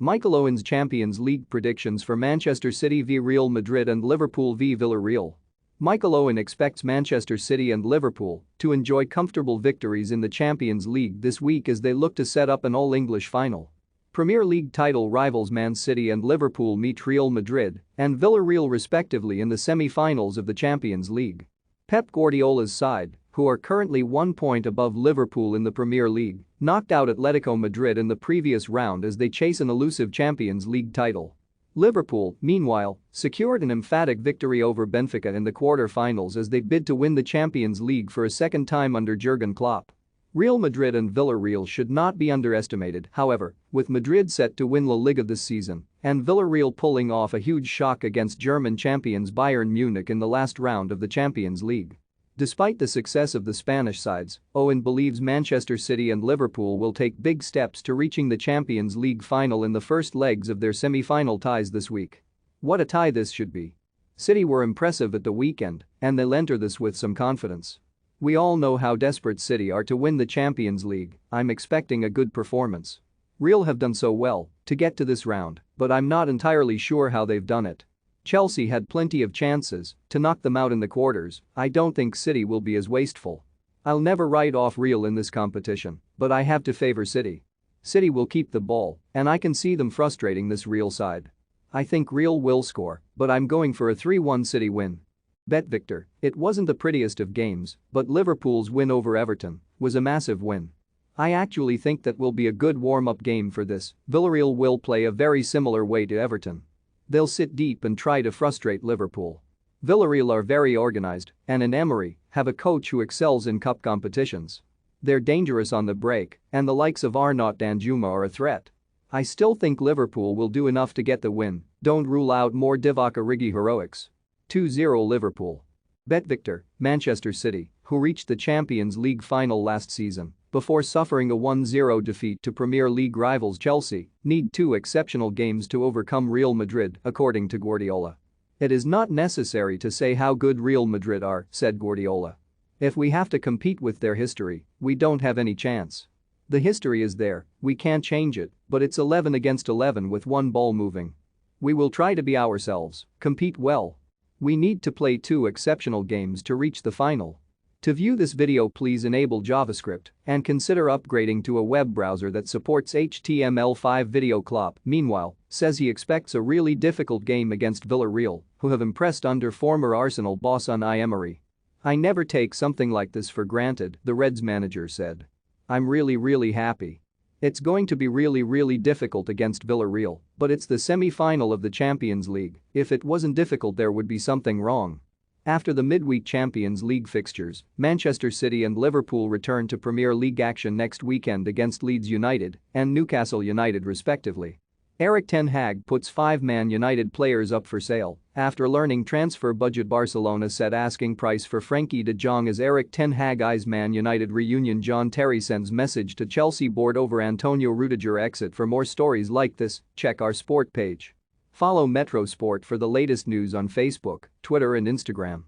Michael Owen's Champions League predictions for Manchester City v Real Madrid and Liverpool v Villarreal. Michael Owen expects Manchester City and Liverpool to enjoy comfortable victories in the Champions League this week as they look to set up an all-English final. Premier League title rivals Man City and Liverpool meet Real Madrid and Villarreal respectively in the semi-finals of the Champions League. Pep Guardiola's side, who are currently 1 point above Liverpool in the Premier League, knocked out Atletico Madrid in the previous round as they chase an elusive Champions League title. Liverpool, meanwhile, secured an emphatic victory over Benfica in the quarter-finals as they bid to win the Champions League for a second time under Jurgen Klopp. Real Madrid and Villarreal should not be underestimated, however, with Madrid set to win La Liga this season and Villarreal pulling off a huge shock against German champions Bayern Munich in the last round of the Champions League. Despite the success of the Spanish sides, Owen believes Manchester City and Liverpool will take big steps to reaching the Champions League final in the first legs of their semi-final ties this week. What a tie this should be. City were impressive at the weekend, and they'll enter this with some confidence. We all know how desperate City are to win the Champions League. I'm expecting a good performance. Real have done so well to get to this round, but I'm not entirely sure how they've done it. Chelsea had plenty of chances to knock them out in the quarters. I don't think City will be as wasteful. I'll never write off Real in this competition, but I have to favor City. City will keep the ball, and I can see them frustrating this Real side. I think Real will score, but I'm going for a 3-1 City win. Bet Victor, it wasn't the prettiest of games, but Liverpool's win over Everton was a massive win. I actually think that will be a good warm-up game for this. Villarreal will play a very similar way to Everton. They'll sit deep and try to frustrate Liverpool. Villarreal are very organized and in Emery have a coach who excels in cup competitions. They're dangerous on the break and the likes of Arnaut Danjuma are a threat. I still think Liverpool will do enough to get the win, don't rule out more Divock Origi heroics. 2-0 Liverpool. Bet Victor, Manchester City, who reached the Champions League final last season before suffering a 1-0 defeat to Premier League rivals Chelsea, need 2 exceptional games to overcome Real Madrid, according to Guardiola. It is not necessary to say how good Real Madrid are, said Guardiola. If we have to compete with their history, we don't have any chance. The history is there, we can't change it, but it's 11 against 11 with one ball moving. We will try to be ourselves, compete well. We need to play 2 exceptional games to reach the final. To view this video, please enable JavaScript and consider upgrading to a web browser that supports HTML5 video. Klopp, meanwhile, says he expects a really difficult game against Villarreal, who have impressed under former Arsenal boss Unai Emery. I never take something like this for granted, the Reds manager said. I'm really happy. It's going to be really difficult against Villarreal, but it's the semi-final of the Champions League. If it wasn't difficult, there would be something wrong. After the midweek Champions League fixtures, Manchester City and Liverpool return to Premier League action next weekend against Leeds United and Newcastle United respectively. Erik ten Hag puts 5 Man United players up for sale after learning transfer budget. Barcelona set asking price for Frenkie de Jong as Erik ten Hag eyes Man United reunion. John Terry sends message to Chelsea board over Antonio Rudiger exit. For more stories like this, check our sport page. Follow Metro Sport for the latest news on Facebook, Twitter and Instagram.